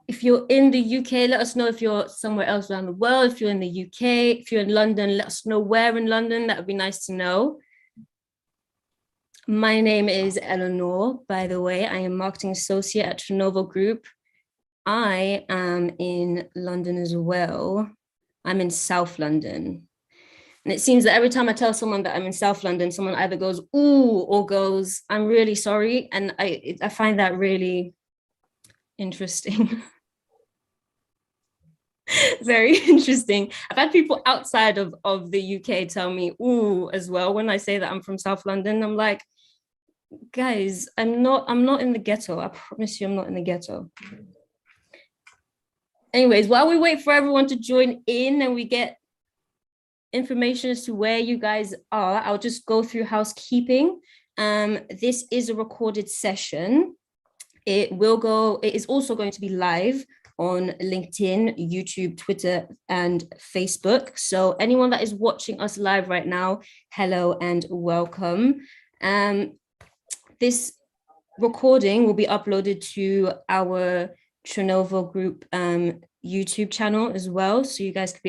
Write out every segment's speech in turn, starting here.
if you're in the UK, let us know. If you're somewhere else around the world, if you're in the UK, if you're in London, let us know where in London. That would be nice to know. My name is Eleanor, by the way. I am marketing associate at Trinnovo Group. I am in London as well. I'm in South London. And it seems that every time I tell someone that I'm in South London, someone either goes, ooh, or goes, I'm really sorry. And I find that really interesting. Very interesting. I've had people outside of the UK tell me, ooh, as well. When I say that I'm from South London, I'm like, guys, I'm not in the ghetto. I promise you I'm not in the ghetto. Anyways, while we wait for everyone to join in and we get information as to where you guys are, I'll just go through housekeeping. This is a recorded session. It is also going to be live on LinkedIn, YouTube, Twitter, and Facebook. So anyone that is watching us live right now, hello and welcome. This recording will be uploaded to our Trinnovo Group YouTube channel as well, so you guys will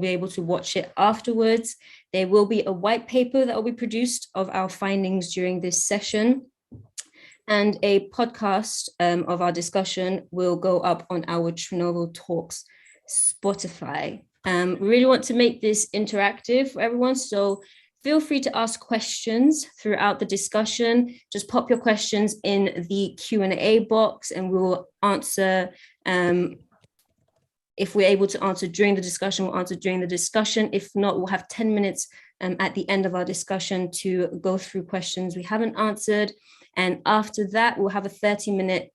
be able to watch it afterwards. There will be a white paper that will be produced of our findings during this session, and a podcast of our discussion will go up on our Trinnovo Talks Spotify. We really want to make this interactive for everyone, so feel free to ask questions throughout the discussion. Just pop your questions in the Q&A box and we'll answer. If we're able to answer during the discussion, we'll answer during the discussion. If not, we'll have 10 minutes at the end of our discussion to go through questions we haven't answered. And after that, we'll have a 30-minute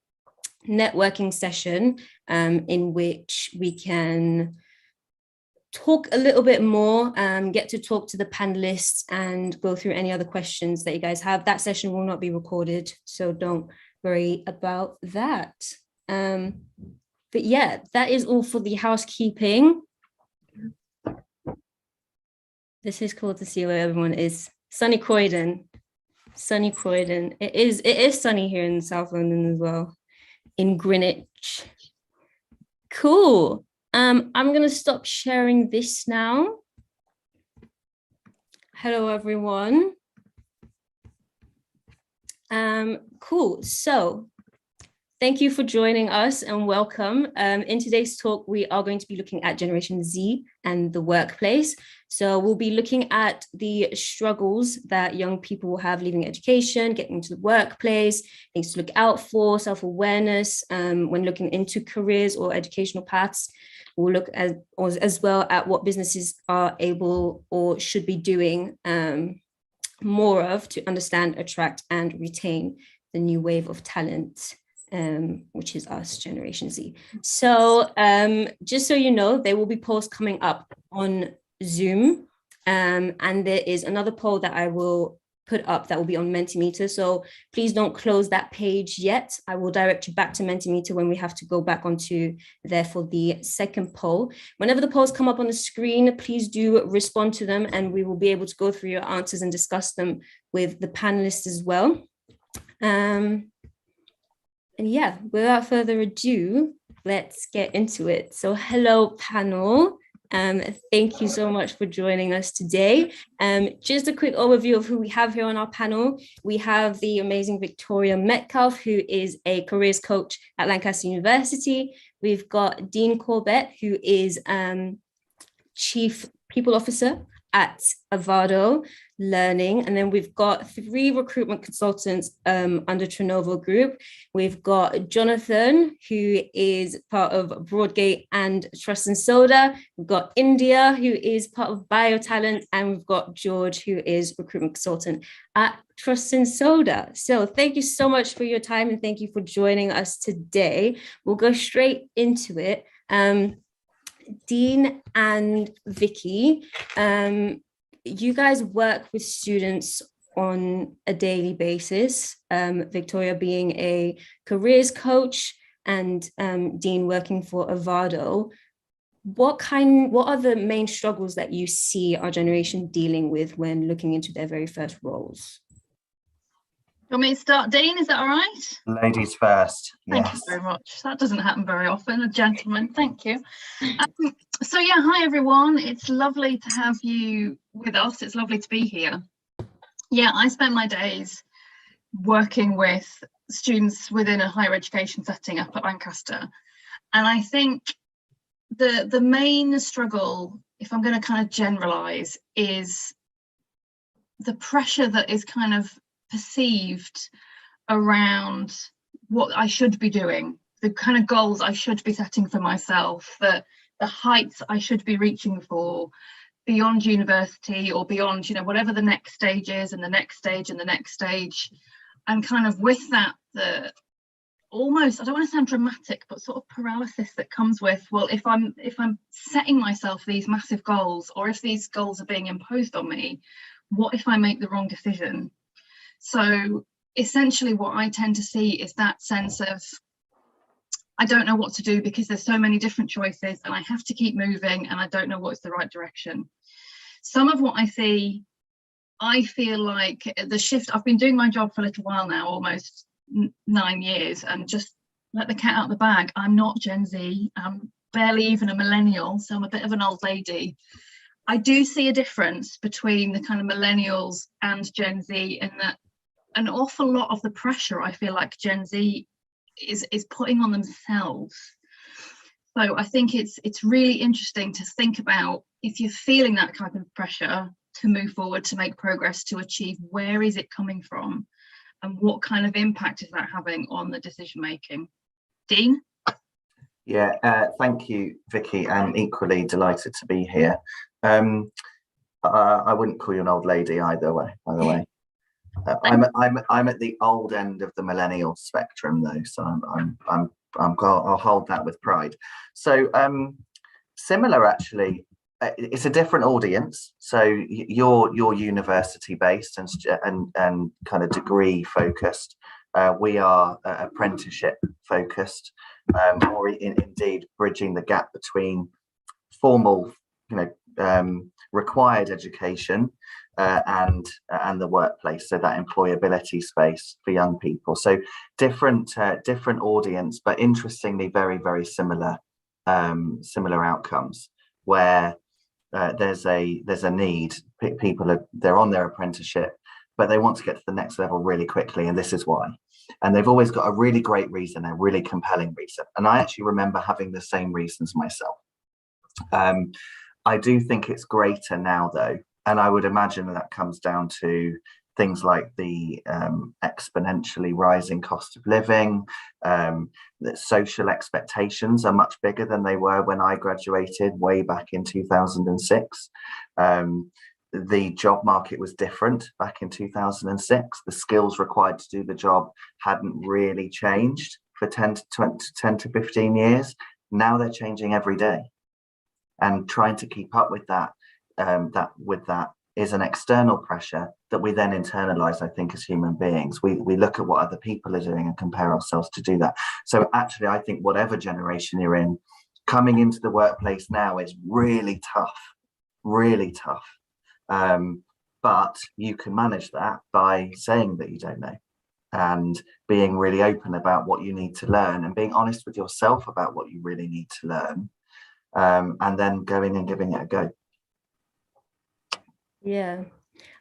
networking session in which we can talk a little bit more, get to talk to the panelists and go through any other questions that you guys have. That session will not be recorded, so don't worry about that. But yeah, that is all for the housekeeping. This is cool to see where everyone is. Sunny Croydon. Sunny Croydon. It is sunny here in South London as well, in Greenwich. Cool. I'm going to stop sharing this now. Hello, everyone. Cool. So thank you for joining us and welcome. In today's talk, we are going to be looking at Generation Z and the workplace. So we'll be looking at the struggles that young people will have leaving education, getting into the workplace, things to look out for, self-awareness when looking into careers or educational paths. We'll look at as well at what businesses are able or should be doing more of to understand, attract, and retain the new wave of talent, which is us, Generation Z. So just so you know, there will be polls coming up on Zoom, and there is another poll that I will put up that will be on Mentimeter. So please don't close that page yet. I will direct you back to Mentimeter when we have to go back onto there for the second poll. Whenever the polls come up on the screen, please do respond to them and we will be able to go through your answers and discuss them with the panelists as well. And yeah, without further ado, let's get into it. So hello, panel. Thank you so much for joining us today. Just a quick overview of who we have here on our panel. We have the amazing Victoria Metcalf, who is a careers coach at Lancaster University. We've got Dean Corbett, who is Chief People Officer at Avado Learning. And then we've got 3 recruitment consultants under Trinnovo Group. We've got Jonathan, who is part of Broadgate and Trust and Soda. We've got India, who is part of BioTalent. And we've got George, who is recruitment consultant at Trust and Soda. So thank you so much for your time and thank you for joining us today. We'll go straight into it. Dean and Vicky, you guys work with students on a daily basis, Victoria being a careers coach and Dean working for Avado. What are the main struggles that you see our generation dealing with when looking into their very first roles? Want me to start, Dean? Is that all right? Ladies first. Thank you Yes. very much. That doesn't happen very often. A gentleman, thank you. So yeah, hi everyone. It's lovely to have you with us. It's lovely to be here. Yeah, I spend my days working with students within a higher education setting up at Lancaster. And I think the main struggle, if I'm going to kind of generalize, is the pressure that is kind of perceived around what I should be doing, the kind of goals I should be setting for myself, the heights I should be reaching for beyond university or beyond, whatever the next stage is, and the next stage and the next stage. And kind of with that, the almost, I don't want to sound dramatic, but sort of paralysis that comes with, well, if I'm setting myself these massive goals, or if these goals are being imposed on me, what if I make the wrong decision? So essentially what I tend to see is that sense of, I don't know what to do because there's so many different choices and I have to keep moving and I don't know what's the right direction. Some of what I see, I feel like the shift, I've been doing my job for a little while now, almost 9 years, and just let the cat out of the bag. I'm not Gen Z, I'm barely even a millennial, so I'm a bit of an old lady. I do see a difference between the kind of millennials and Gen Z, in that an awful lot of the pressure I feel like Gen Z is putting on themselves. So I think it's really interesting to think about, if you're feeling that kind of pressure to move forward, to make progress, to achieve, where is it coming from and what kind of impact is that having on the decision making? Dean? Yeah, thank you, Vicky. I'm equally delighted to be here. I wouldn't call you an old lady either way, by the way. I'm at the old end of the millennial spectrum though, so I'll hold that with pride. So similar actually. It's a different audience. So you're university based and kind of degree focused. We are apprenticeship focused, or indeed bridging the gap between formal, required education and the workplace, so that employability space for young people. So different audience, but interestingly very, very similar outcomes, where there's a need. People they're on their apprenticeship, but they want to get to the next level really quickly, and this is why. And they've always got a really great reason, a really compelling reason. And I actually remember having the same reasons myself. I do think it's greater now though, and I would imagine that comes down to things like the exponentially rising cost of living, that social expectations are much bigger than they were when I graduated way back in 2006. The job market was different back in 2006. The skills required to do the job hadn't really changed for 10 to 15 years. Now they're changing every day. And trying to keep up with that is an external pressure that we then internalize, I think, as human beings. We look at what other people are doing and compare ourselves to do that. So actually, I think whatever generation you're in, coming into the workplace now is really tough, really tough. But you can manage that by saying that you don't know, and being really open about what you need to learn, and being honest with yourself about what you really need to learn, and then going and giving it a go. Yeah,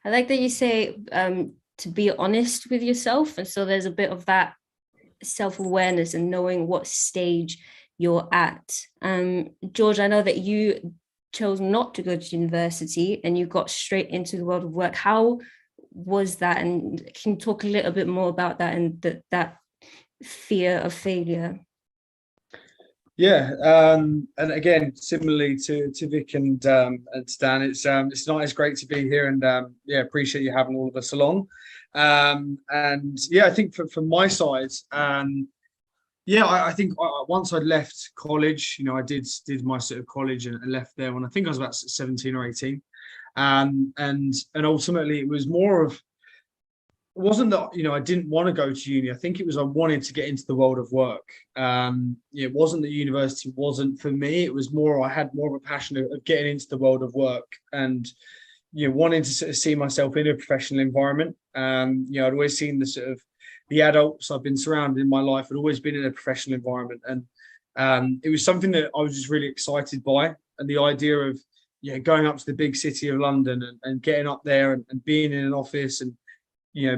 I like that you say to be honest with yourself. And so there's a bit of that self-awareness and knowing what stage you're at. George, I know that you chose not to go to university and you got straight into the world of work. How was that? And can you talk a little bit more about that and that fear of failure? Yeah, and again, similarly to Vic and to Dan, it's nice, great to be here, and yeah, appreciate you having all of us along. And yeah, I think from my side, yeah, I think once I'd left college, I did my sort of college and left there when I think I was about 17 or 18, and ultimately it was more of, it wasn't that I didn't want to go to uni. I think it was I wanted to get into the world of work. It wasn't that university wasn't for me. It was more I had more of a passion of getting into the world of work. And wanting to sort of see myself in a professional environment. I'd always seen the adults I've been surrounded in my life had always been in a professional environment, and it was something that I was just really excited by, and the idea of going up to the big city of London and getting up there and being in an office and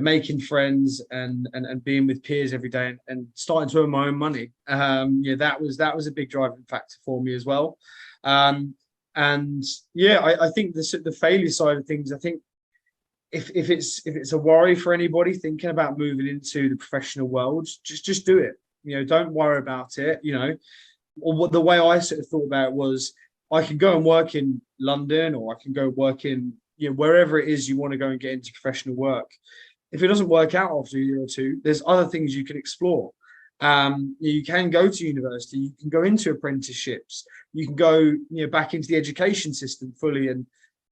making friends and being with peers every day and starting to earn my own money. That was a big driving factor for me as well. I think the failure side of things, I think if it's a worry for anybody thinking about moving into the professional world, just do it. Don't worry about it. Or what the way I sort of thought about it was, I can go and work in London, or I can go work in wherever it is you want to go and get into professional work. If it doesn't work out after a year or two, there's other things you can explore. You can go to university, you can go into apprenticeships, you can go back into the education system fully,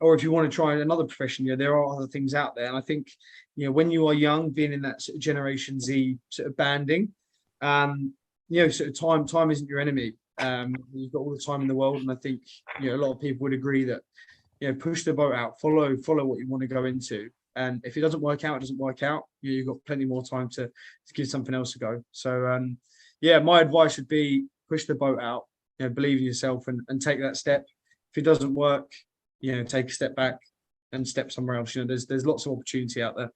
or if you want to try another profession, there are other things out there. And I think when you are young, being in that sort of Generation Z sort of banding, sort of time isn't your enemy. You've got all the time in the world, and I think a lot of people would agree that push the boat out, follow what you want to go into, and if it doesn't work out, it doesn't work out. You've got plenty more time to give something else a go. So my advice would be push the boat out, believe in yourself and take that step. If it doesn't work, take a step back and step somewhere else. There's lots of opportunity out there.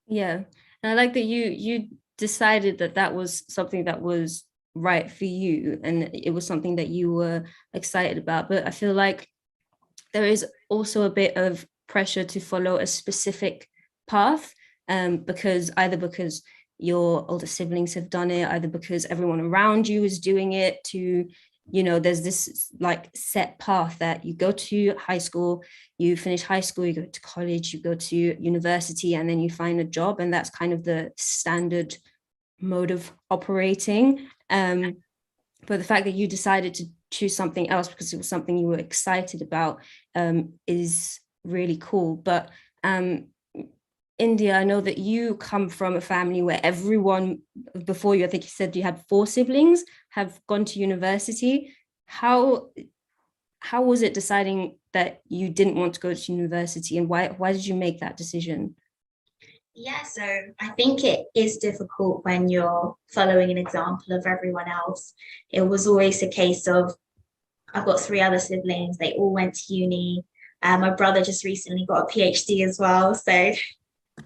Yeah, and I like that you decided that was something that was right for you, and it was something that you were excited about. But I feel like there is also a bit of pressure to follow a specific path, because your older siblings have done it, either because everyone around you is doing it, to there's this like set path that you go to high school, you finish high school, you go to college, you go to university, and then you find a job, and that's kind of the standard mode of operating. But the fact that you decided to choose something else because it was something you were excited about is really cool. But India, I know that you come from a family where everyone before you, I think you said you had 4 siblings, have gone to university. How was it deciding that you didn't want to go to university, and why did you make that decision? Yeah, so I think it is difficult when you're following an example of everyone else. It was always a case of, I've got 3 other siblings, they all went to uni. My brother just recently got a PhD as well, so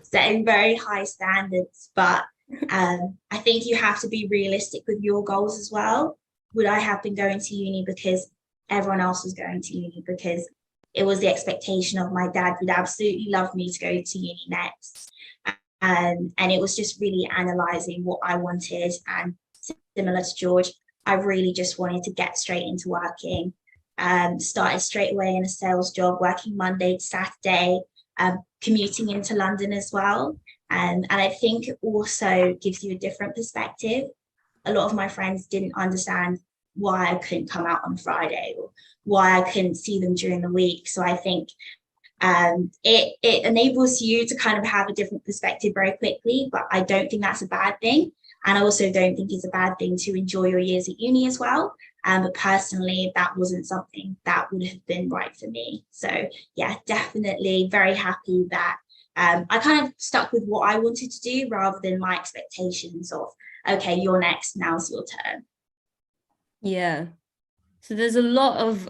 setting very high standards. But I think you have to be realistic with your goals as well. Would I have been going to uni because everyone else was going to uni? Because it was the expectation of my dad, would absolutely love me to go to uni next. And it was just really analysing what I wanted. And similar to George, I really just wanted to get straight into working. Started straight away in a sales job, working Monday to Saturday, commuting into London as well. And I think it also gives you a different perspective. A lot of my friends didn't understand why I couldn't come out on Friday, or why I couldn't see them during the week. So I think it enables you to kind of have a different perspective very quickly, but I don't think that's a bad thing. And I also don't think it's a bad thing to enjoy your years at uni as well. But personally, that wasn't something that would have been right for me. So yeah, definitely very happy that I kind of stuck with what I wanted to do rather than my expectations of, okay, you're next, now's your turn. Yeah. So there's a lot of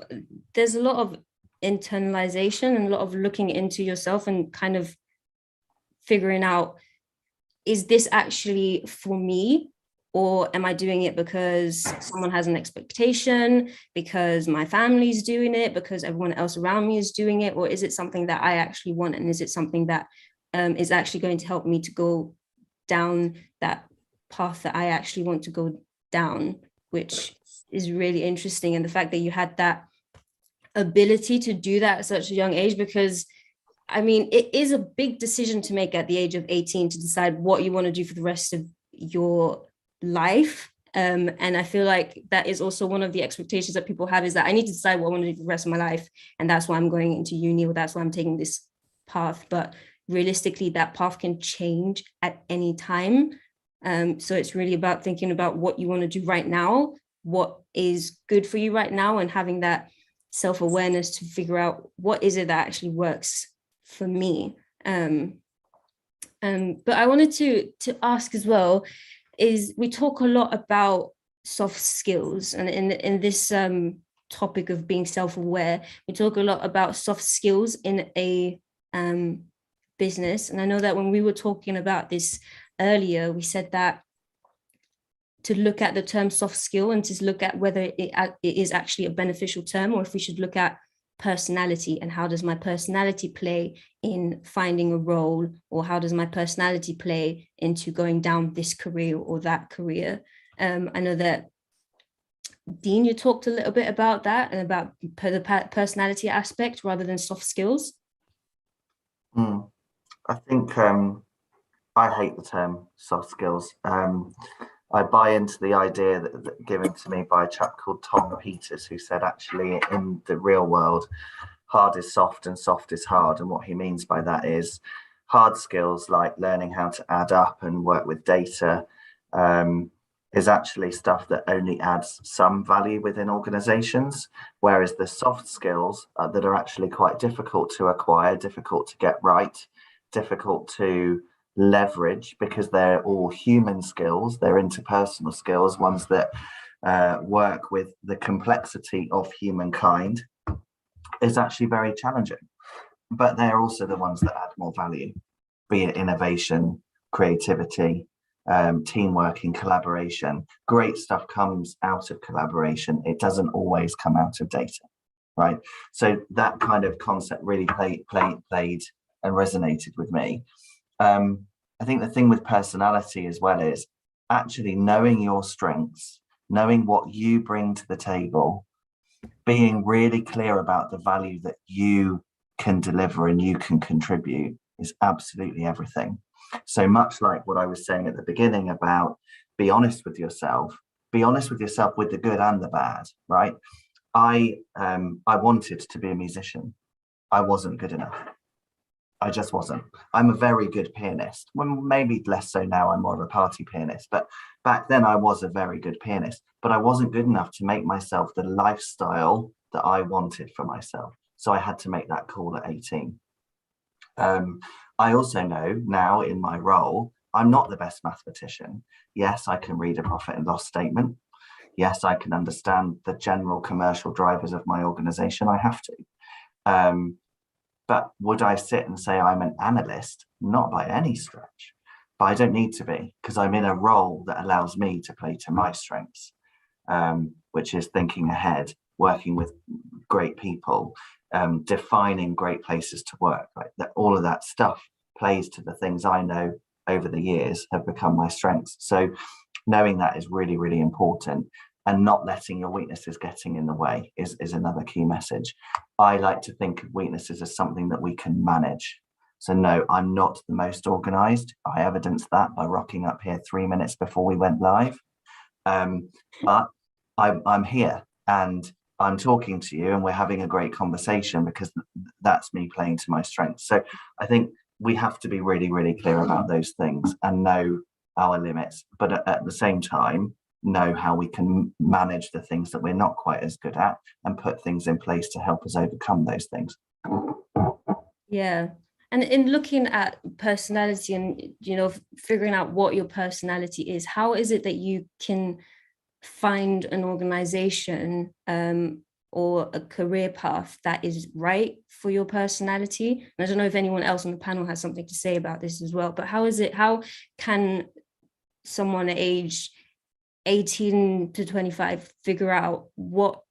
internalization and a lot of looking into yourself and kind of figuring out, is this actually for me, or am I doing it because someone has an expectation, because my family's doing it, because everyone else around me is doing it, or is it something that I actually want, and is it something that is actually going to help me to go down that path that I actually want to go down, which is really interesting. And the fact that you had that ability to do that at such a young age, because I mean, it is a big decision to make at the age of 18 to decide what you want to do for the rest of your life. And I feel like that is also one of the expectations that people have, is that I need to decide what I want to do for the rest of my life. And that's why I'm going into uni, or that's why I'm taking this path. But realistically, that path can change at any time. So it's really about thinking about what you want to do right now, what is good for you right now, and having that self-awareness to figure out what is it that actually works for me. But I wanted to ask as well, is we talk a lot about soft skills, and in this topic of being self-aware, we talk a lot about soft skills in a business. And I know that when we were talking about this earlier, we said that to look at the term soft skill and to look at whether it is actually a beneficial term, or if we should look at personality and how does my personality play in finding a role, or how does my personality play into going down this career or that career. I know that Dean, you talked a little bit about that and about the personality aspect rather than soft skills. I think I hate the term soft skills. I buy into the idea that given to me by a chap called Tom Peters, who said actually in the real world, hard is soft and soft is hard. And what he means by that is hard skills like learning how to add up and work with data is actually stuff that only adds some value within organizations, whereas the soft skills that are actually quite difficult to acquire, difficult to get right, difficult to leverage, because they're all human skills, they're interpersonal skills, ones that work with the complexity of humankind, is actually very challenging. But they're also the ones that add more value, be it innovation, creativity, teamwork and collaboration. Great stuff comes out of collaboration. It doesn't always come out of data, right? So that kind of concept really played and resonated with me. I think the thing with personality as well is actually knowing your strengths, knowing what you bring to the table, being really clear about the value that you can deliver and you can contribute is absolutely everything. So much like what I was saying at the beginning about be honest with yourself with the good and the bad, right? I wanted to be a musician. I wasn't good enough. I just wasn't. I'm a very good pianist. Well, maybe less so now, I'm more of a party pianist, but back then I was a very good pianist, but I wasn't good enough to make myself the lifestyle that I wanted for myself. So I had to make that call at 18. I also know now in my role, I'm not the best mathematician. Yes, I can read a profit and loss statement. Yes, I can understand the general commercial drivers of my organization. I have to. But would I sit and say I'm an analyst? Not by any stretch. But I don't need to be, because I'm in a role that allows me to play to my strengths, which is thinking ahead, working with great people, defining great places to work. Like that, all of that stuff plays to the things I know over the years have become my strengths. So knowing that is really, really important, and not letting your weaknesses getting in the way is another key message. I like to think of weaknesses as something that we can manage. So no, I'm not the most organized. I evidenced that by rocking up here 3 minutes before we went live. But I'm here and I'm talking to you and we're having a great conversation because that's me playing to my strengths. So I think we have to be really, really clear about those things and know our limits, but at the same time, know how we can manage the things that we're not quite as good at and put things in place to help us overcome those things. Yeah. And in looking at personality and, you know, figuring out what your personality is, how is it that you can find an organization or a career path that is right for your personality? And I don't know if anyone else on the panel has something to say about this as well, but how can someone aged 18 to 25 figure out what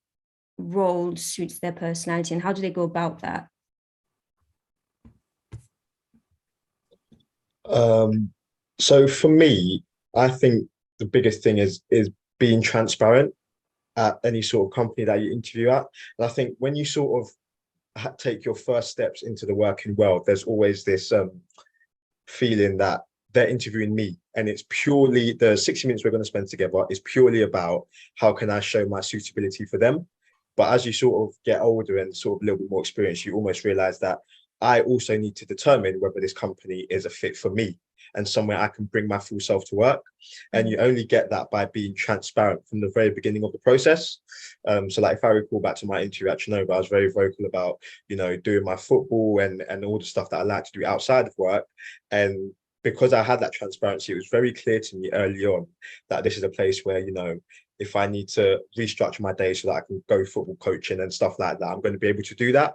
role suits their personality, and how do they go about that? So for me, I think the biggest thing is being transparent at any sort of company that you interview at. And I think when you sort of take your first steps into the working world, there's always this feeling that they're interviewing me, and it's purely the 60 minutes we're going to spend together is purely about how can I show my suitability for them. But as you sort of get older and sort of a little bit more experience, you almost realize that I also need to determine whether this company is a fit for me. and somewhere I can bring my full self to work. And you only get that by being transparent from the very beginning of the process. So like if I recall back to my interview at Trinnovo, I was very vocal about, you know, doing my football and all the stuff that I like to do outside of work. And because I had that transparency, it was very clear to me early on that this is a place where, you know, if I need to restructure my day so that I can go football coaching and stuff like that, I'm going to be able to do that,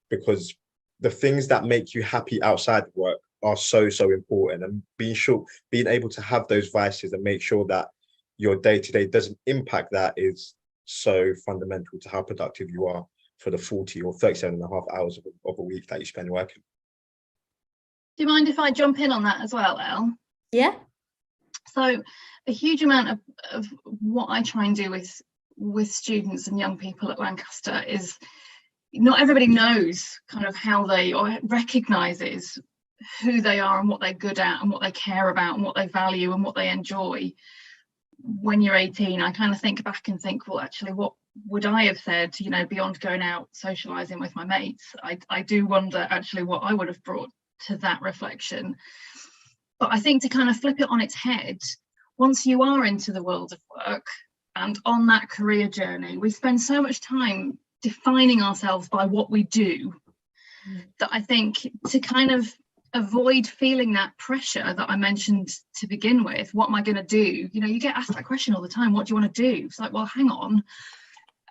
because the things that make you happy outside of work are so important. And being able to have those vices and make sure that your day-to-day doesn't impact that is so fundamental to how productive you are for the 40 or 37 and a half hours of a week that you spend working. Do you mind if I jump in on that as well, Elle? Yeah. So a huge amount of what I try and do with students and young people at Lancaster is, not everybody knows kind of how they, or recognizes who they are and what they're good at and what they care about and what they value and what they enjoy. When you're 18, I kind of think back and think, well, actually, what would I have said, you know, beyond going out socializing with my mates? I do wonder actually what I would have brought to that reflection. But I think to kind of flip it on its head, once you are into the world of work and on that career journey, we spend so much time defining ourselves by what we do that I think to kind of avoid feeling that pressure that I mentioned to begin with, what am I going to do? You know, you get asked that question all the time, what do you want to do? It's like, well, hang on,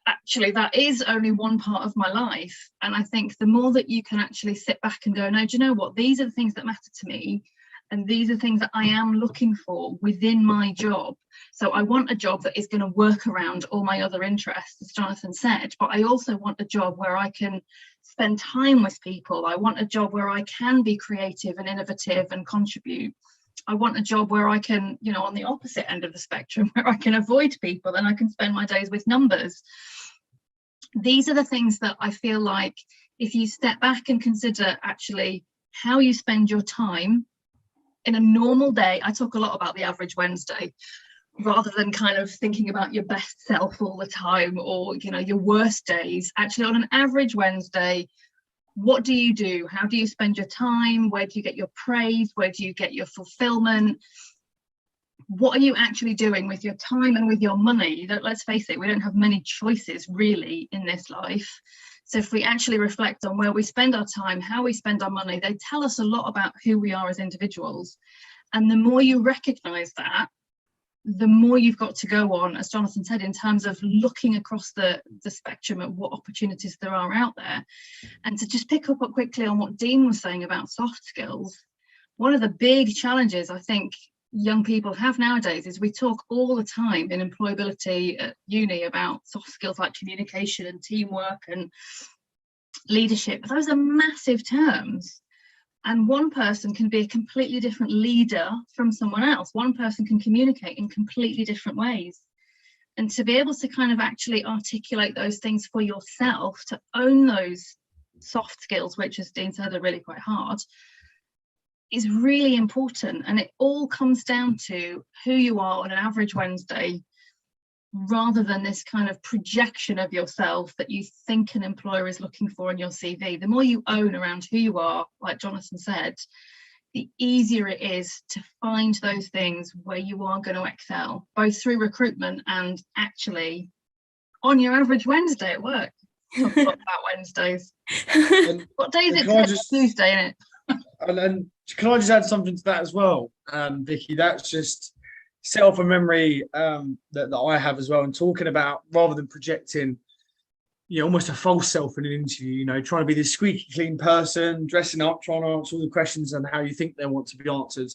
actually that is only one part of my life. And I think the more that you can actually sit back and go, no, do you know what, these are the things that matter to me, and these are things that I am looking for within my job. So I want a job that is going to work around all my other interests, as Jonathan said, but I also want a job where I can spend time with people. I want a job where I can be creative and innovative and contribute. I want a job where I can, you know, on the opposite end of the spectrum, where I can avoid people and I can spend my days with numbers. These are the things that I feel like if you step back and consider actually how you spend your time in a normal day. I talk a lot about the average Wednesday, rather than kind of thinking about your best self all the time, or, you know, your worst days. Actually, on an average Wednesday, what do you do? How do you spend your time? Where do you get your praise? Where do you get your fulfillment? What are you actually doing with your time and with your money? Let's face it, we don't have many choices really in this life. So if we actually reflect on where we spend our time, how we spend our money, they tell us a lot about who we are as individuals. And the more you recognize that, the more you've got to go on, as Jonathan said, in terms of looking across the spectrum at what opportunities there are out there. And to just pick up quickly on what Dean was saying about soft skills, one of the big challenges I think young people have nowadays is we talk all the time in employability at uni about soft skills like communication and teamwork and leadership. Those are massive terms, and one person can be a completely different leader from someone else. One person can communicate in completely different ways, and to be able to kind of actually articulate those things for yourself, to own those soft skills, which, as Dean said, are really quite hard, is really important. And it all comes down to who you are on an average Wednesday, rather than this kind of projection of yourself that you think an employer is looking for in your CV. The more you own around who you are, like Jonathan said, the easier it is to find those things where you are going to excel, both through recruitment and actually on your average Wednesday at work. Talk a lot about Wednesdays. What day is it? Tuesday, isn't it? And can I just add something to that as well, Vicky? That's just set off a memory that I have as well, and talking about, rather than projecting, you know, almost a false self in an interview, you know, trying to be this squeaky clean person, dressing up, trying to answer all the questions and how you think they want to be answered.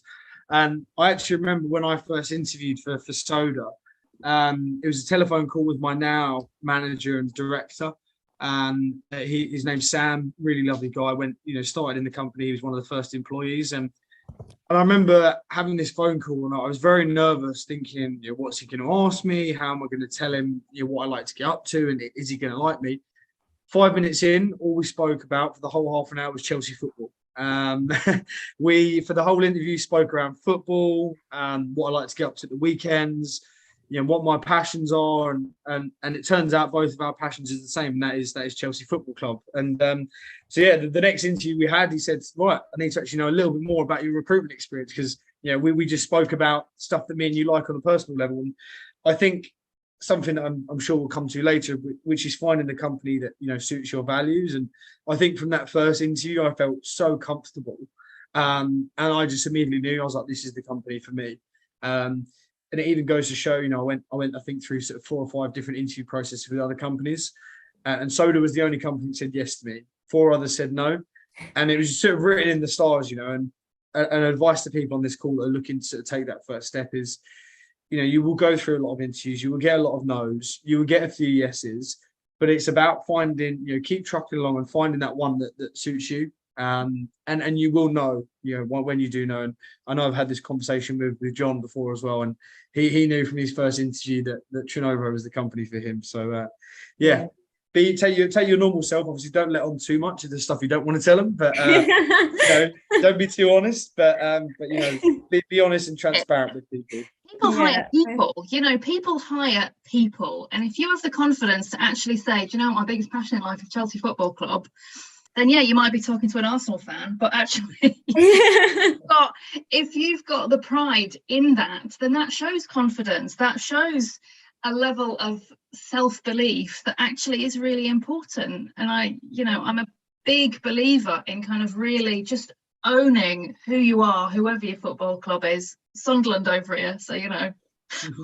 And I actually remember when I first interviewed for Soda, it was a telephone call with my now manager and director. His name's Sam, really lovely guy. Went, you know, started in the company. He was one of the first employees, and I remember having this phone call, and I was very nervous, thinking, you know, what's he going to ask me? How am I going to tell him, you know, what I like to get up to, and is he going to like me? 5 minutes in, all we spoke about for the whole half an hour was Chelsea football. We, for the whole interview, spoke around football, what I like to get up to the weekends, you know, what my passions are, and it turns out both of our passions is the same, and that is Chelsea Football Club. And so yeah, the next interview we had, he said, right, I need to actually know a little bit more about your recruitment experience, because we just spoke about stuff that me and you like on a personal level. And I think something that I'm sure we'll come to later, which is finding the company that, you know, suits your values. And I think from that first interview, I felt so comfortable. And I just immediately knew, I was like, this is the company for me. And it even goes to show, you know, I went, I think, through sort of 4 or 5 different interview processes with other companies. And Soda was the only company that said yes to me. 4 others said no. And it was sort of written in the stars, you know, and advice to people on this call that are looking to sort of take that first step is, you know, you will go through a lot of interviews, you will get a lot of no's, you will get a few yeses, but it's about finding, you know, keep trucking along and finding that one that suits you. And you will know, you know, when you do know. And I know I've had this conversation with John before as well, and he knew from his first interview that Trinnovo was the company for him. So yeah. Take your normal self. Obviously, don't let on too much of the stuff you don't want to tell them. But you know, don't be too honest. But you know, be honest and transparent with people. People hire people. You know, people hire people. And if you have the confidence to actually say, do you know what my biggest passion in life is Chelsea Football Club? Then yeah, you might be talking to an Arsenal fan, but actually, if you've got the pride in that, then that shows confidence. That shows a level of self-belief that actually is really important. And I'm a big believer in kind of really just owning who you are, whoever your football club is. Sunderland over here, so you know,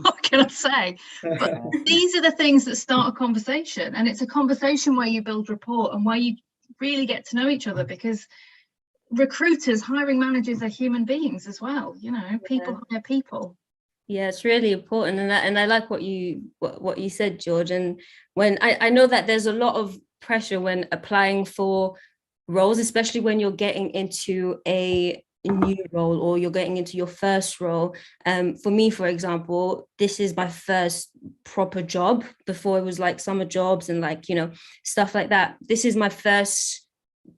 what can I say? But these are the things that start a conversation, and it's a conversation where you build rapport and where you really get to know each other, because recruiters, hiring managers are human beings as well. You know, people hire people. Yeah, it's really important, and I like what you said, George. And when I know that there's a lot of pressure when applying for roles, especially when you're getting into a new role or you're getting into your first role. For me, for example, this is my first proper job. Before it was like summer jobs and like, you know, stuff like that. This is my first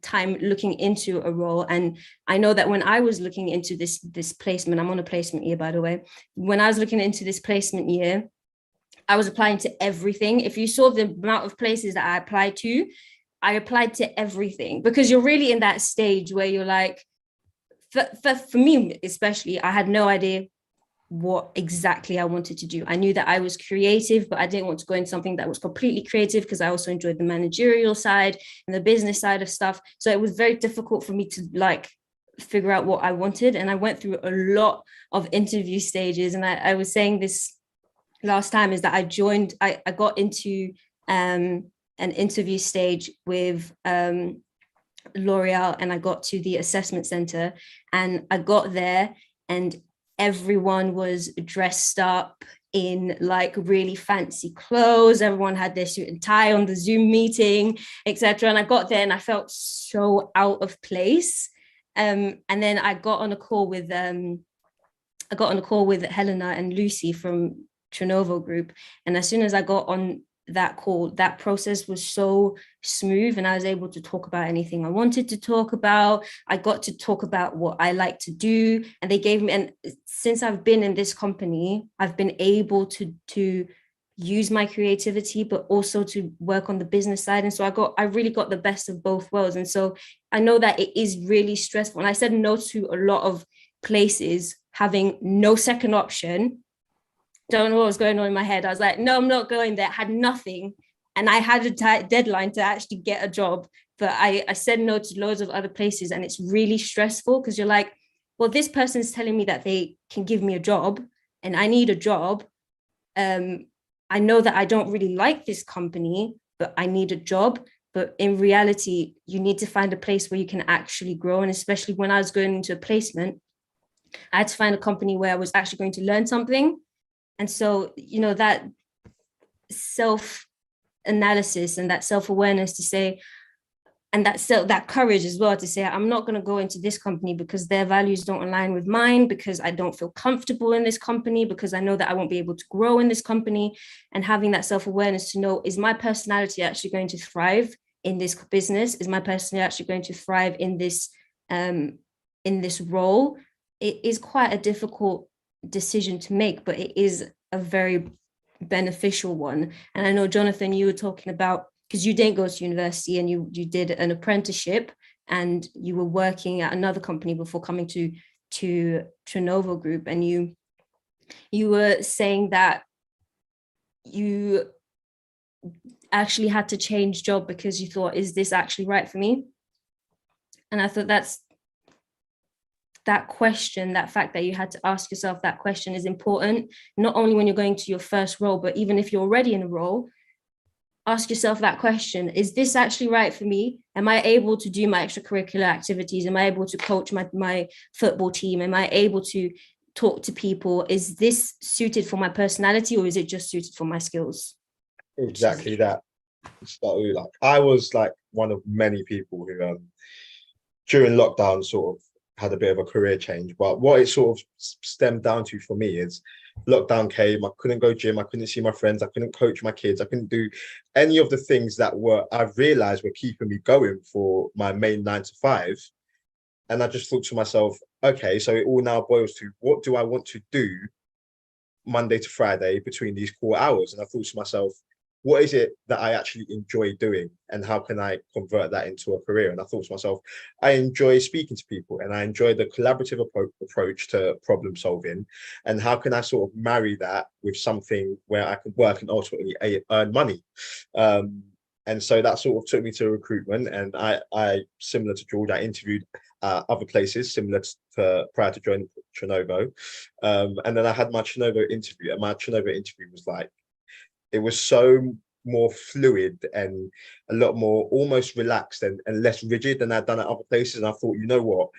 time looking into a role. And I know that when I was looking into this placement, I'm on a placement year, by the way. When I was looking into this placement year, I was applying to everything. If you saw the amount of places that I applied to everything, because you're really in that stage where you're like, for me especially, I had no idea what exactly I wanted to do. I knew that I was creative, but I didn't want to go into something that was completely creative, because I also enjoyed the managerial side and the business side of stuff. So it was very difficult for me to like figure out what I wanted. And I went through a lot of interview stages. And I was saying this last time, is that I got into an interview stage with L'Oreal, and I got to the assessment center, and I got there and everyone was dressed up in like really fancy clothes. Everyone had their suit and tie on the Zoom meeting, etc. And I got there and I felt so out of place. And then I got on a call with Helena and Lucy from Trinnovo Group. And as soon as I got on that call, that process was so smooth, and I was able to talk about anything I wanted to talk about. I got to talk about what I like to do, and they gave me, and since I've been in this company, I've been able to use my creativity, but also to work on the business side. And so I really got the best of both worlds. And so I know that it is really stressful, and I said no to a lot of places having no second option. Don't know what was going on in my head. I was like, no, I'm not going there. I had nothing. And I had a deadline to actually get a job. But I said no to loads of other places. And it's really stressful, because you're like, well, this person's telling me that they can give me a job and I need a job. I know that I don't really like this company, but I need a job. But in reality, you need to find a place where you can actually grow. And especially when I was going into a placement, I had to find a company where I was actually going to learn something. And so, you know, that self-analysis and that self-awareness to say, and that courage as well to say, I'm not going to go into this company because their values don't align with mine, because I don't feel comfortable in this company, because I know that I won't be able to grow in this company. And having that self-awareness to know, is my personality actually going to thrive in this business? Is my personality actually going to thrive in this role? It is quite a difficult decision to make, but it is a very beneficial one. And I know, Jonathan, you were talking about, because you didn't go to university and you did an apprenticeship and you were working at another company before coming to to Trinnovo Group, and you were saying that you actually had to change job because you thought, is this actually right for me? And I thought that question, that fact that you had to ask yourself that question is important, not only when you're going to your first role, but even if you're already in a role, ask yourself that question. Is this actually right for me? Am I able to do my extracurricular activities? Am I able to coach my football team? Am I able to talk to people? Is this suited for my personality, or is it just suited for my skills? Exactly that. So, like, I was like one of many people who during lockdown sort of had a bit of a career change. But what it sort of stemmed down to for me is lockdown came, I couldn't go gym, I couldn't see my friends, I couldn't coach my kids, I couldn't do any of the things that I've realized were keeping me going for my main 9 to 5. And I just thought to myself, okay, so it all now boils to, what do I want to do Monday to Friday between these core hours? And I thought to myself, what is it that I actually enjoy doing, and how can I convert that into a career? And I thought to myself, I enjoy speaking to people, and I enjoy the collaborative approach to problem solving. And how can I sort of marry that with something where I can work and ultimately earn money? And so that sort of took me to recruitment. And I similar to George, I interviewed other places similar to prior to joining Trinnovo. And then I had my Trinnovo interview, and my Trinnovo interview was like, it was so more fluid and a lot more almost relaxed and less rigid than I'd done at other places. And I thought, you know what,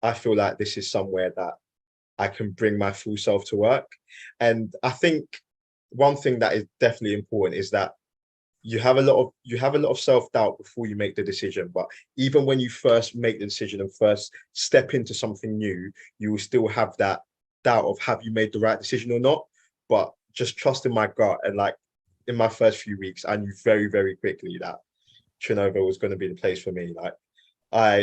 I feel like this is somewhere that I can bring my full self to work. And I think one thing that is definitely important is that you have a lot of self-doubt before you make the decision. But even when you first make the decision and first step into something new, you will still have that doubt of, have you made the right decision or not? But just trusting my gut. And like, in my first few weeks, I knew very, very quickly that Trinnovo was going to be the place for me. Like,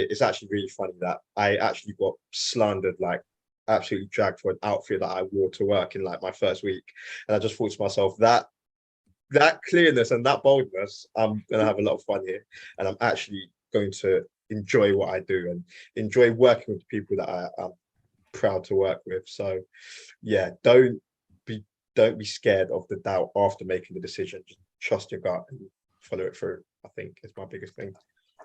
it's actually really funny that I actually got slandered, like absolutely dragged for an outfit that I wore to work in like my first week. And I just thought to myself, that clearness and that boldness, I'm going to have a lot of fun here. And I'm actually going to enjoy what I do and enjoy working with the people that I'm proud to work with. So yeah, don't be scared of the doubt after making the decision. Just trust your gut and follow it through, I think, is my biggest thing.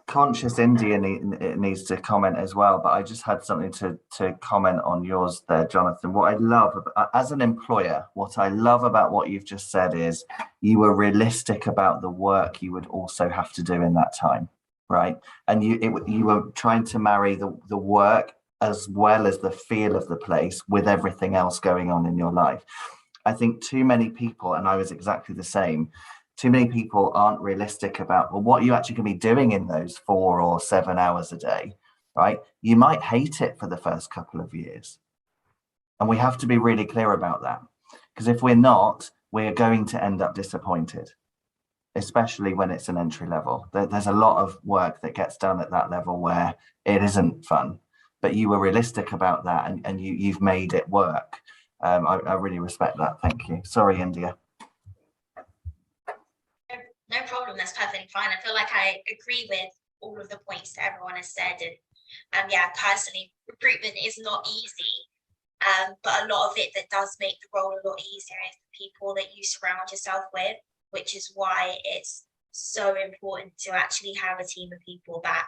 Conscious India needs to comment as well, but I just had something to comment on yours there, Jonathan. What I love as an employer, what I love about what you've just said is you were realistic about the work you would also have to do in that time, right? And you were trying to marry the work as well as the feel of the place with everything else going on in your life. I think too many people, and I was exactly the same, too many people aren't realistic about, well, what are you actually going to be doing in those 4 or 7 hours a day, right? You might hate it for the first couple of years. And we have to be really clear about that. Because if we're not, we're going to end up disappointed, especially when it's an entry level. There's a lot of work that gets done at that level where it isn't fun. But you were realistic about that, and you've made it work. I really respect that. Thank you. Sorry, India. No problem. That's perfectly fine. I feel like I agree with all of the points that everyone has said. And yeah, personally, recruitment is not easy. But a lot of it that does make the role a lot easier is the people that you surround yourself with, which is why it's so important to actually have a team of people that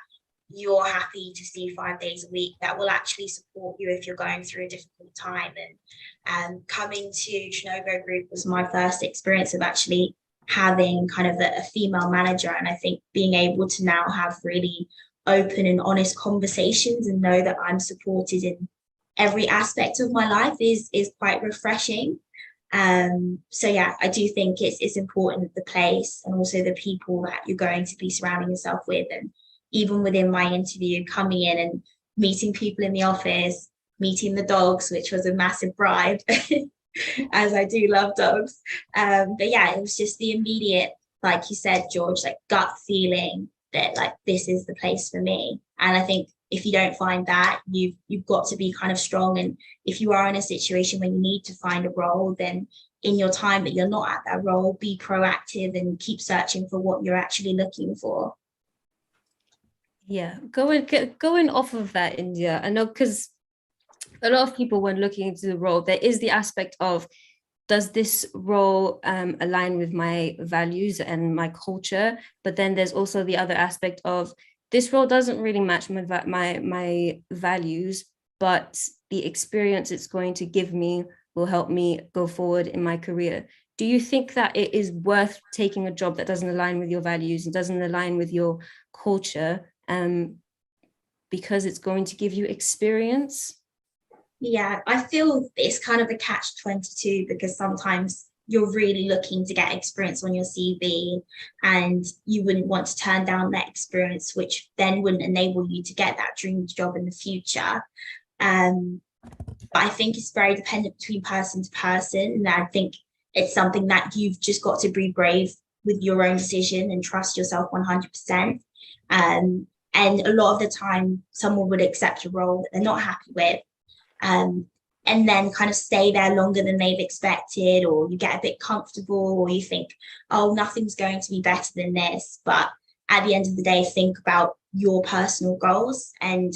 you're happy to see 5 days a week, that will actually support you if you're going through a difficult time. And coming to Trinnovo Group was my first experience of actually having kind of a female manager. And I think being able to now have really open and honest conversations and know that I'm supported in every aspect of my life is quite refreshing. So yeah, I do think it's important, the place and also the people that you're going to be surrounding yourself with. And even within my interview, coming in and meeting people in the office, meeting the dogs, which was a massive bribe, as I do love dogs. But yeah, it was just the immediate, like you said, George, like gut feeling that like, this is the place for me. And I think if you don't find that, you've got to be kind of strong. And if you are in a situation where you need to find a role, then in your time that you're not at that role, be proactive and keep searching for what you're actually looking for. Yeah, going off of that, India, I know, because a lot of people, when looking into the role, there is the aspect of, does this role align with my values and my culture? But then there's also the other aspect of, this role doesn't really match my values, but the experience it's going to give me will help me go forward in my career. Do you think that it is worth taking a job that doesn't align with your values and doesn't align with your culture, because it's going to give you experience? Yeah, I feel it's kind of a catch-22, because sometimes you're really looking to get experience on your CV and you wouldn't want to turn down that experience, which then wouldn't enable you to get that dream job in the future. But I think it's very dependent between person to person. And I think it's something that you've just got to be brave with your own decision and trust yourself 100%. And a lot of the time, someone would accept a role that they're not happy with, and then kind of stay there longer than they've expected, or you get a bit comfortable, or you think, oh, nothing's going to be better than this. But at the end of the day, think about your personal goals and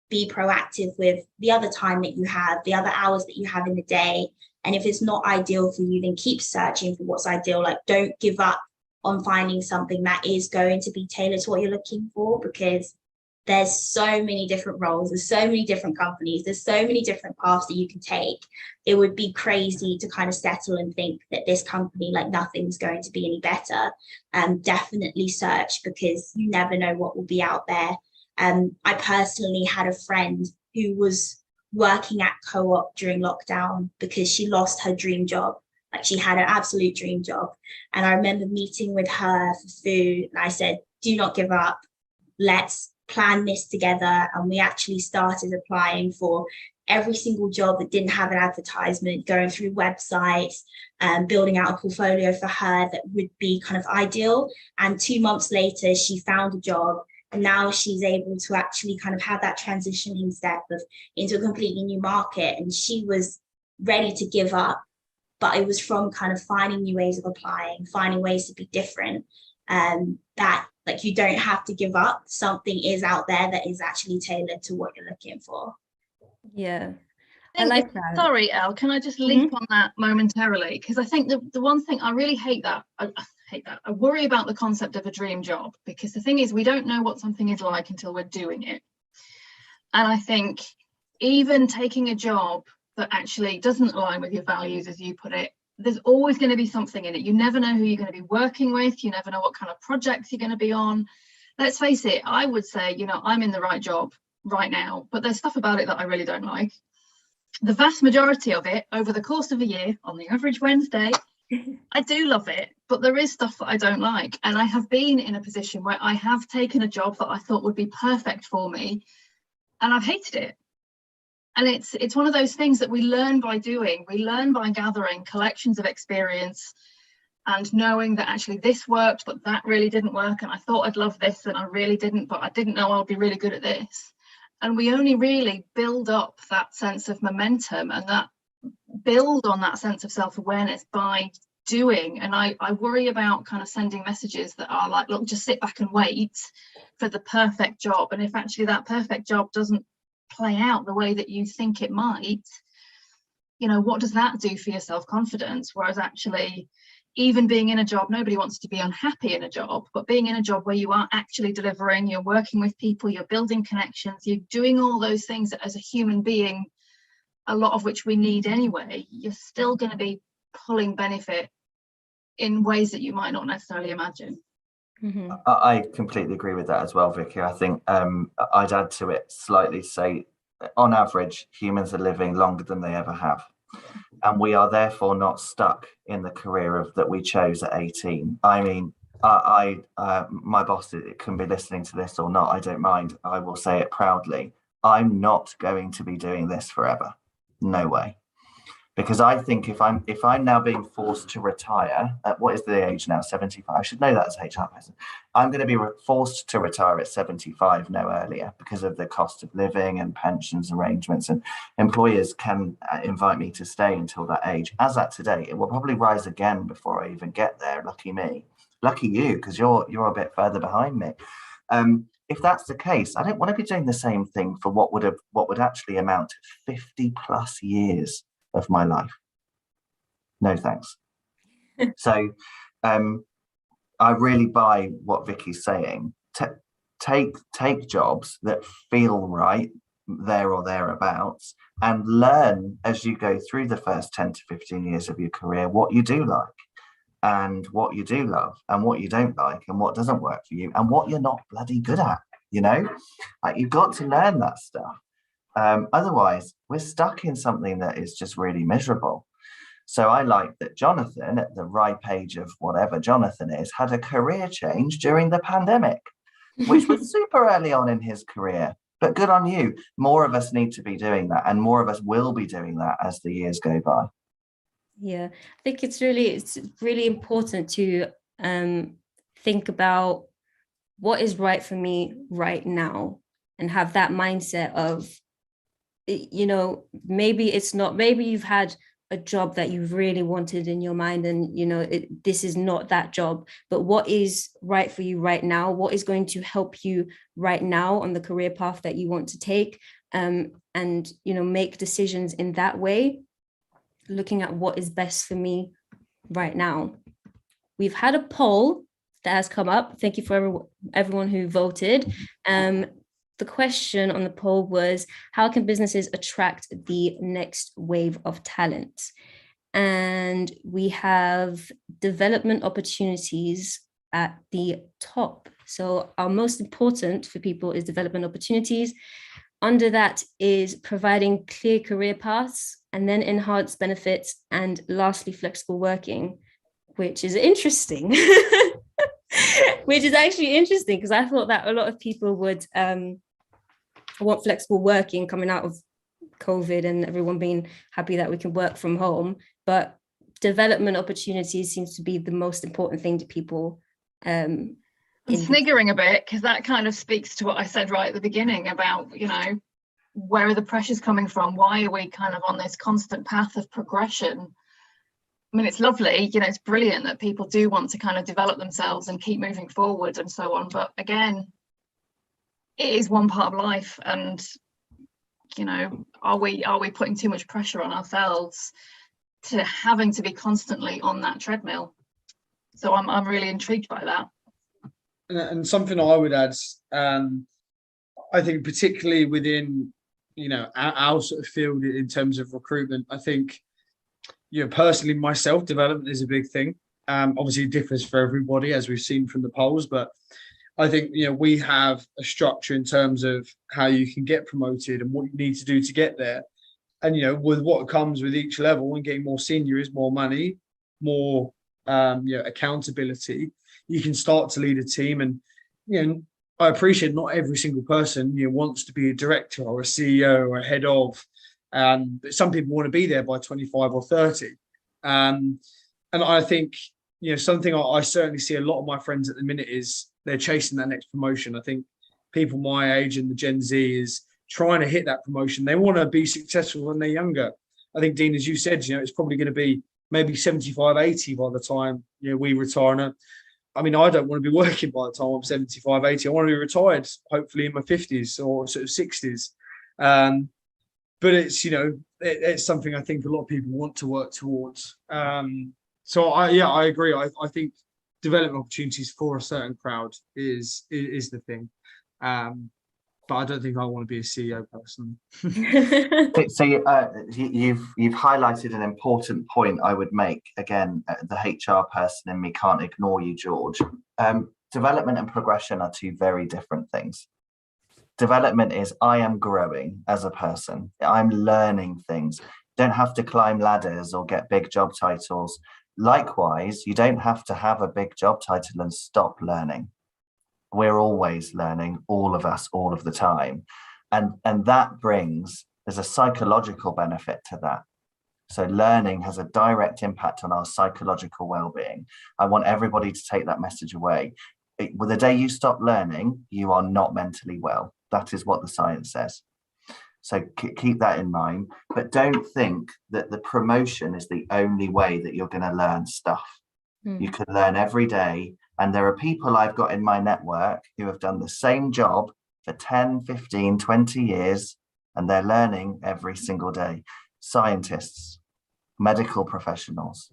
be proactive with the other time that you have, the other hours that you have in the day. And if it's not ideal for you, then keep searching for what's ideal. Like, don't give up on finding something that is going to be tailored to what you're looking for, because there's so many different roles, there's so many different companies, there's so many different paths that you can take. It would be crazy to kind of settle and think that this company, like, nothing's going to be any better. Definitely search, because you never know what will be out there. I personally had a friend who was working at Co-op during lockdown because she lost her dream job. Like, she had an absolute dream job. And I remember meeting with her for food, and I said, do not give up. Let's plan this together. And we actually started applying for every single job that didn't have an advertisement, going through websites and building out a portfolio for her that would be kind of ideal. And 2 months later, she found a job. And now she's able to actually kind of have that transitioning step into a completely new market. And she was ready to give up, but it was from kind of finding new ways of applying, finding ways to be different. That, like, you don't have to give up. Something is out there that is actually tailored to what you're looking for. Yeah, I like that. Sorry, Elle, can I just leap on that momentarily? Because I think the one thing I really hate that. I worry about the concept of a dream job, because the thing is, we don't know what something is like until we're doing it. And I think even taking a job that actually doesn't align with your values, as you put it, there's always going to be something in it. You never know who you're going to be working with. You never know what kind of projects you're going to be on. Let's face it, I would say, you know, I'm in the right job right now, but there's stuff about it that I really don't like. The vast majority of it over the course of a year, on the average Wednesday, I do love it, but there is stuff that I don't like. And I have been in a position where I have taken a job that I thought would be perfect for me, and I've hated it. And it's one of those things that we learn by doing. We learn by gathering collections of experience and knowing that actually this worked, but that really didn't work. And I thought I'd love this and I really didn't, but I didn't know I'll be really good at this. And we only really build up that sense of momentum and that build on that sense of self-awareness by doing. And I worry about kind of sending messages that are like, look, just sit back and wait for the perfect job. And if actually that perfect job doesn't play out the way that you think it might, you know, what does that do for your self-confidence? Whereas actually, even being in a job, nobody wants to be unhappy in a job, but being in a job where you are actually delivering, you're working with people, you're building connections, you're doing all those things that as a human being, a lot of which we need anyway, you're still going to be pulling benefit in ways that you might not necessarily imagine. Mm-hmm. I completely agree with that as well, Vicky. I think I'd add to it slightly, say, on average, humans are living longer than they ever have. And we are therefore not stuck in the career that we chose at 18. I mean, my boss can be listening to this or not, I don't mind. I will say it proudly. I'm not going to be doing this forever. No way. Because I think if I'm now being forced to retire at, what is the age now, 75? I should know that as a HR person. I'm going to be forced to retire at 75, no earlier, because of the cost of living and pensions arrangements. And employers can invite me to stay until that age. As at today, it will probably rise again before I even get there. Lucky me. Lucky you, because you're a bit further behind me. if that's the case, I don't want to be doing the same thing for what would actually amount to 50 plus years of my life. No thanks. So I really buy what Vicky's saying. Take jobs that feel right, there or thereabouts, and learn as you go through the first 10 to 15 years of your career what you do like and what you do love and what you don't like and what doesn't work for you and what you're not bloody good at. Like, you've got to learn that stuff. Otherwise, we're stuck in something that is just really miserable. So I like that Jonathan, at the ripe age of whatever Jonathan is, had a career change during the pandemic, which was super early on in his career. But good on you. More of us need to be doing that, and more of us will be doing that as the years go by. Yeah, I think it's really important to think about what is right for me right now, and have that mindset of, maybe it's not, maybe you've had a job that you really wanted in your mind, and this is not that job, but what is right for you right now, what is going to help you right now on the career path that you want to take, and make decisions in that way, looking at what is best for me right now. We've had a poll that has come up. Thank you for everyone who voted. The question on the poll was, how can businesses attract the next wave of talent? And we have development opportunities at the top. So our most important for people is development opportunities. Under that is providing clear career paths, and then enhanced benefits, and lastly, flexible working, which is interesting. Which is actually interesting, because I thought that a lot of people would want flexible working coming out of COVID and everyone being happy that we can work from home. But development opportunities seems to be the most important thing to people. I'm sniggering a bit, because that kind of speaks to what I said right at the beginning about, where are the pressures coming from? Why are we kind of on this constant path of progression? I mean, it's lovely, it's brilliant that people do want to kind of develop themselves and keep moving forward and so on. But again, it is one part of life, and are we putting too much pressure on ourselves to having to be constantly on that treadmill? So I'm really intrigued by that. And something I would add, I think particularly within our sort of field in terms of recruitment, I think personally myself, development is a big thing. Obviously it differs for everybody, as we've seen from the polls, but I think we have a structure in terms of how you can get promoted and what you need to do to get there. And with what comes with each level, and getting more senior is more money, more accountability. You can start to lead a team, and I appreciate not every single person wants to be a director or a CEO or a head of, but some people want to be there by 25 or 30. And I think something I certainly see a lot of my friends at the minute is they're chasing that next promotion. I think people my age and the Gen Z is trying to hit that promotion. They want to be successful when they're younger. I think, Dean, as you said, it's probably going to be maybe 75, 80 by the time we retire. And I mean, I don't want to be working by the time I'm 75, 80. I want to be retired, hopefully in my 50s or sort of 60s. But it's, it's something I think a lot of people want to work towards. So I agree. I think development opportunities for a certain crowd is the thing. But I don't think I want to be a CEO person. So you've highlighted an important point I would make. Again, the HR person in me can't ignore you, George. Development and progression are two very different things. Development is I am growing as a person. I'm learning things. Don't have to climb ladders or get big job titles. Likewise, you don't have to have a big job title and stop learning. We're always learning, all of us, all of the time. And that there's a psychological benefit to that. So learning has a direct impact on our psychological well-being. I want everybody to take that message away. With the day you stop learning, you are not mentally well. That is what the science says. So keep that in mind, but don't think that the promotion is the only way that you're going to learn stuff. You can learn every day And there are people I've got in my network who have done the same job for 10, 15, 20 years, and they're learning every single day. Scientists, medical professionals,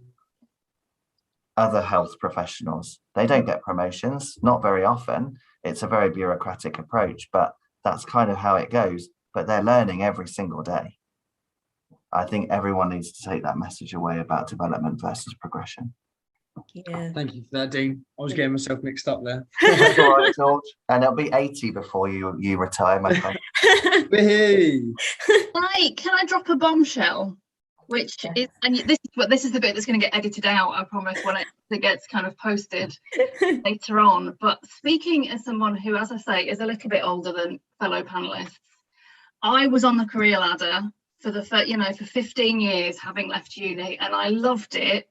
other health professionals, they don't get promotions, not very often. It's a very bureaucratic approach, but that's kind of how it goes. But they're learning every single day. I think everyone needs to take that message away about development versus progression. Yeah. Thank you for that, Dean. I was getting myself mixed up there. That's all right, George. And it'll be 80 before you retire, my friend. Hey. Can I drop a bombshell? Which is, and this is the bit that's going to get edited out, I promise, when it gets kind of posted later on. But speaking as someone who, as I say, is a little bit older than fellow panelists, I was on the career ladder for for 15 years, having left uni, and I loved it.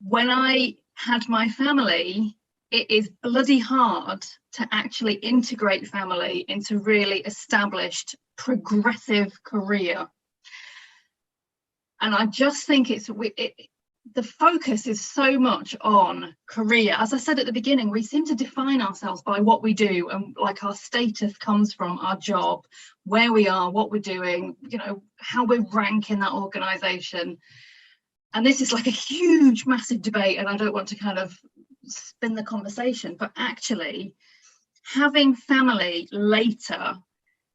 When I had my family, it is bloody hard to actually integrate family into really established, progressive career. And I just think the focus is so much on career. As I said at the beginning, we seem to define ourselves by what we do, and like our status comes from our job, where we are, what we're doing, how we rank in that organization. And this is like a huge, massive debate, and I don't want to kind of spin the conversation, but actually having family later,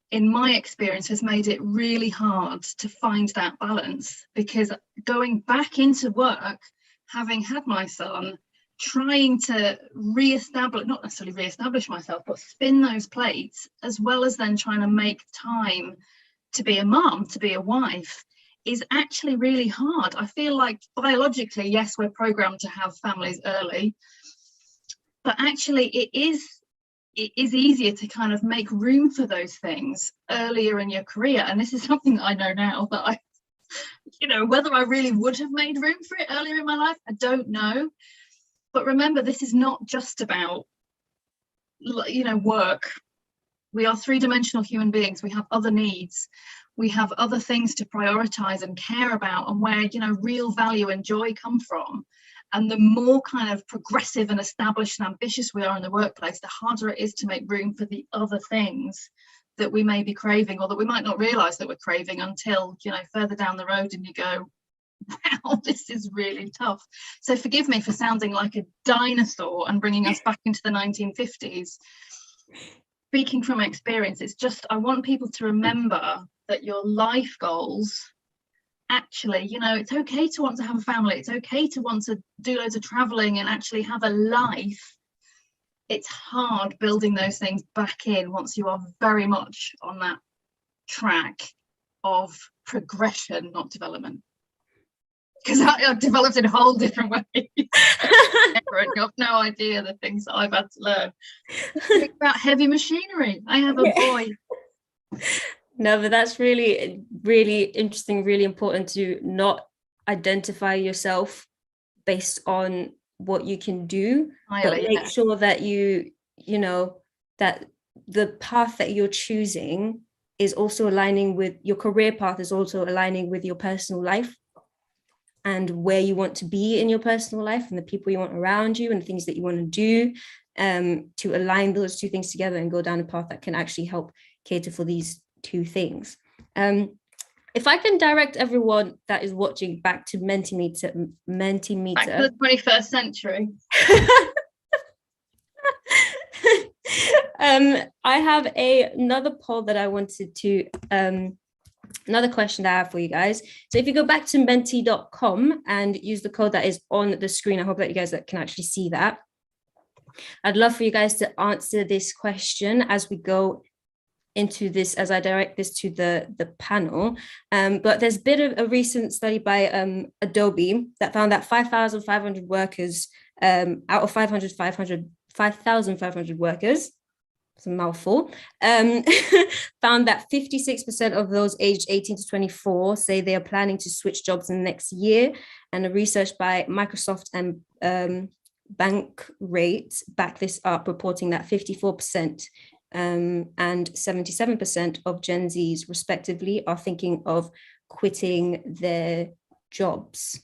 in my experience, has made it really hard to find that balance, because going back into work, having had my son, trying to not necessarily re-establish myself, but spin those plates, as well as then trying to make time to be a mum, to be a wife, is actually really hard. I feel like biologically, yes, we're programmed to have families early, but actually it is easier to kind of make room for those things earlier in your career. And this is something that I know now, that whether I really would have made room for it earlier in my life, I don't know. But remember, this is not just about, work. We are three-dimensional human beings. We have other needs. We have other things to prioritize and care about, and where, real value and joy come from. And the more kind of progressive and established and ambitious we are in the workplace, the harder it is to make room for the other things that we may be craving, or that we might not realize that we're craving until, further down the road, and you go, wow, this is really tough. So forgive me for sounding like a dinosaur and bringing us back into the 1950s. Speaking from experience, it's just, I want people to remember that your life goals, actually, it's okay to want to have a family. It's okay to want to do loads of traveling and actually have a life. It's hard building those things back in once you are very much on that track of progression, not development. Because I've developed in a whole different way. You have no idea the things that I've had to learn. Think about heavy machinery. I have a boy. No, but that's really, really interesting, really important to not identify yourself based on what you can do, but make sure that that the path that you're choosing is also aligning with your career path, is also aligning with your personal life and where you want to be in your personal life, and the people you want around you, and the things that you want to do, to align those two things together and go down a path that can actually help cater for these two things. If I can direct everyone that is watching back to Mentimeter. Back to the 21st century. I have another poll that I wanted to, another question that I have for you guys. So if you go back to menti.com and use the code that is on the screen, I hope that you guys can actually see that. I'd love for you guys to answer this question as we go into this, as I direct this to the panel. But there's been a recent study by Adobe that found that 5,500 workers out of 5,500 workers, it's a mouthful, found that 56% of those aged 18 to 24 say they are planning to switch jobs in the next year. And a research by Microsoft and Bankrate back this up, reporting that 54% and 77% of Gen Zs respectively are thinking of quitting their jobs.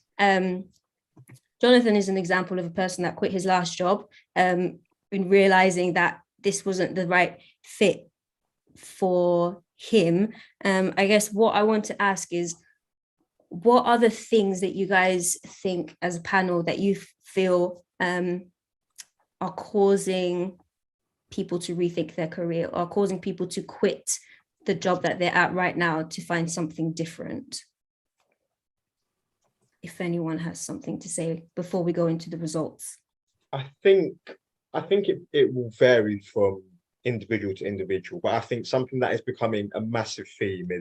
Jonathan is an example of a person that quit his last job in realizing that this wasn't the right fit for him. I guess what I want to ask is, what are the things that you guys think as a panel that you feel are causing people to rethink their career, or causing people to quit the job that they're at right now to find something different? If anyone has something to say before we go into the results. I think it will vary from individual to individual, but I think something that is becoming a massive theme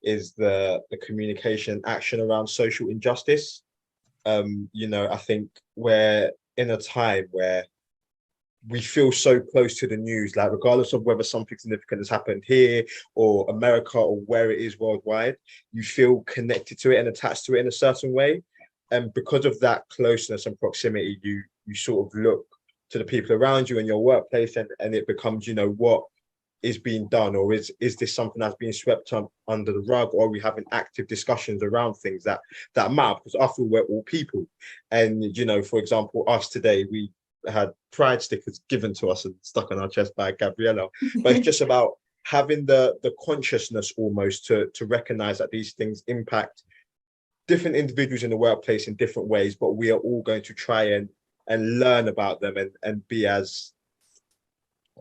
is the communication action around social injustice. You know, I think we're in a time where we feel so close to the news, like regardless of whether something significant has happened here or America or where it is worldwide, you feel connected to it and attached to it in a certain way. And because of that closeness and proximity, you sort of look to the people around you in your workplace, and it becomes, you know, what is being done, or is this something that's being swept up under the rug, or are we having active discussions around things that matter? Because after all, we're all people. And, you know, for example, us today, we had pride stickers given to us and stuck on our chest by Gabriella, but it's just about having the consciousness almost to recognize that these things impact different individuals in the workplace in different ways, but we are all going to try and learn about them and be as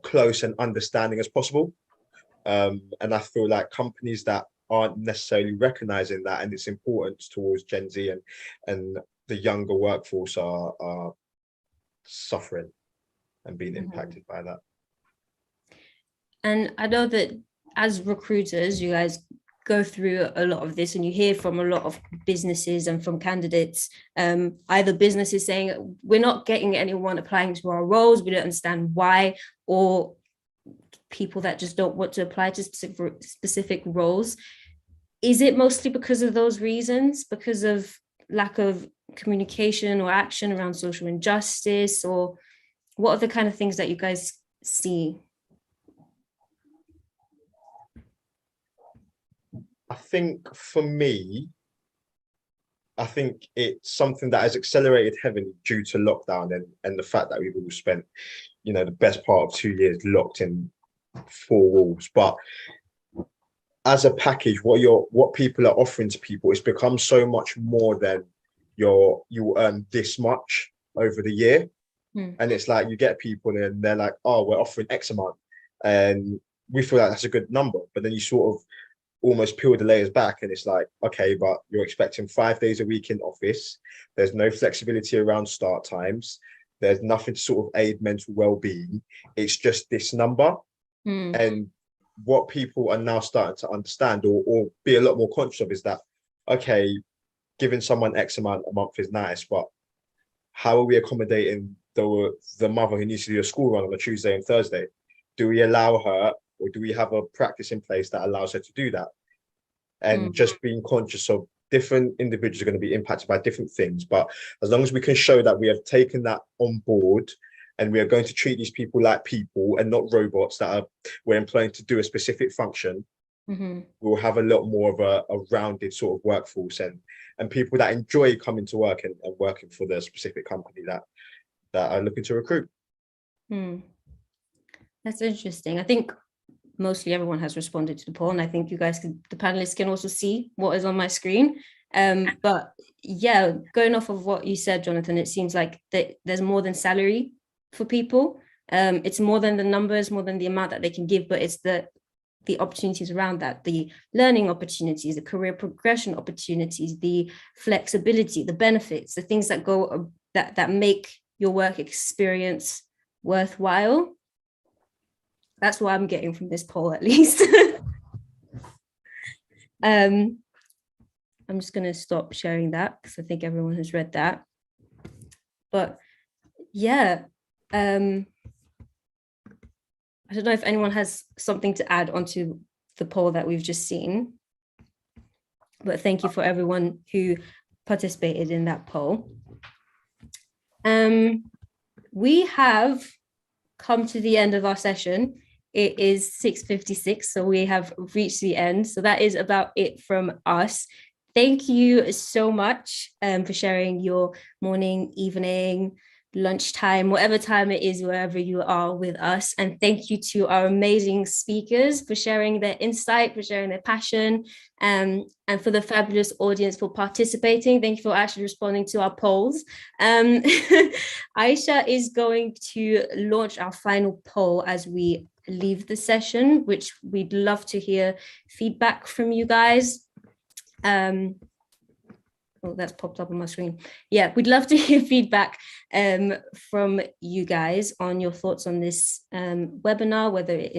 close and understanding as possible. And I feel like companies that aren't necessarily recognizing that and its importance towards Gen Z and the younger workforce are suffering and being impacted by that. And I know that as recruiters, you guys go through a lot of this, and you hear from a lot of businesses and from candidates, either businesses saying we're not getting anyone applying to our roles, we don't understand why, or people that just don't want to apply to specific roles. Is it mostly because of those reasons, because of lack of communication or action around social injustice, or what are the kind of things that you guys see? I think for me, I think it's something that has accelerated heavily due to lockdown and the fact that we've all spent, you know, the best part of 2 years locked in 4 walls. But as a package, what people are offering to people, it's become so much more than you earn this much over the year. And it's like you get people and they're like, oh, we're offering X amount, and we feel like that's a good number, but then you sort of almost peel the layers back and it's like, okay, but you're expecting 5 days a week in office, there's no flexibility around start times, there's nothing to sort of aid mental well-being, it's just this number. And what people are now starting to understand or be a lot more conscious of is that, okay, giving someone X amount a month is nice, but how are we accommodating the mother who needs to do a school run on a Tuesday and Thursday? Do we allow her, or do we have a practice in place that allows her to do that? And just being conscious of different individuals are going to be impacted by different things. But as long as we can show that we have taken that on board and we are going to treat these people like people and not robots that we're employing to do a specific function, we'll have a lot more of a rounded sort of workforce and people that enjoy coming to work and working for the specific company that are looking to recruit. That's interesting. I think mostly everyone has responded to the poll, and I think you guys the panelists can also see what is on my screen. But yeah, going off of what you said, Jonathan, it seems like there's more than salary for people. It's more than the numbers, more than the amount that they can give, but it's the opportunities around that, the learning opportunities, the career progression opportunities, the flexibility, the benefits, the things that go that make your work experience worthwhile. That's what I'm getting from this poll, at least. I'm just going to stop sharing that because I think everyone has read that. But yeah, I don't know if anyone has something to add onto the poll that we've just seen. But thank you for everyone who participated in that poll. We have come to the end of our session. It is 6:56, so we have reached the end. So that is about it from us. thank you so much for sharing your morning, evening, lunchtime, whatever time it is, wherever you are with us. And thank you to our amazing speakers for sharing their insight, for sharing their passion, and for the fabulous audience for participating. Thank you for actually responding to our polls. Aisha is going to launch our final poll as we leave the session, which we'd love to hear feedback from you guys. Oh, that's popped up on my screen. Yeah, we'd love to hear feedback from you guys on your thoughts on this webinar, whether it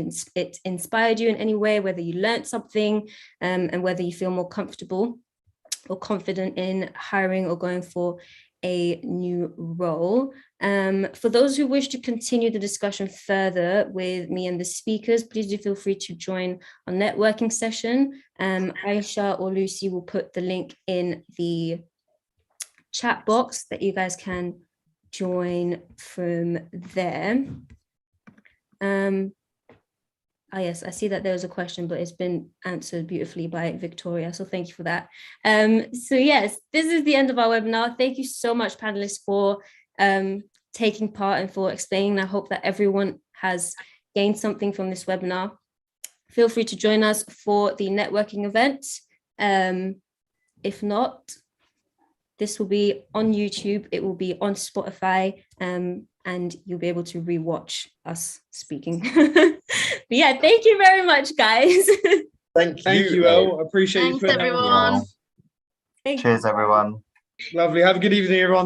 inspired you in any way, whether you learned something, and whether you feel more comfortable or confident in hiring or going for a new role. For those who wish to continue the discussion further with me and the speakers, please do feel free to join our networking session. Aisha or Lucy will put the link in the chat box that you guys can join from there. Yes, I see that there was a question, but it's been answered beautifully by Victoria. So thank you for that. So yes, this is the end of our webinar. Thank you so much, panelists, for taking part and for explaining. I hope that everyone has gained something from this webinar. Feel free to join us for the networking event. If not, this will be on YouTube. It will be on Spotify. And you'll be able to rewatch us speaking. But yeah, thank you very much, guys. Thank you, Elle. Appreciate you Thanks, putting that on. everyone. Cheers, everyone. Lovely. Have a good evening, everyone.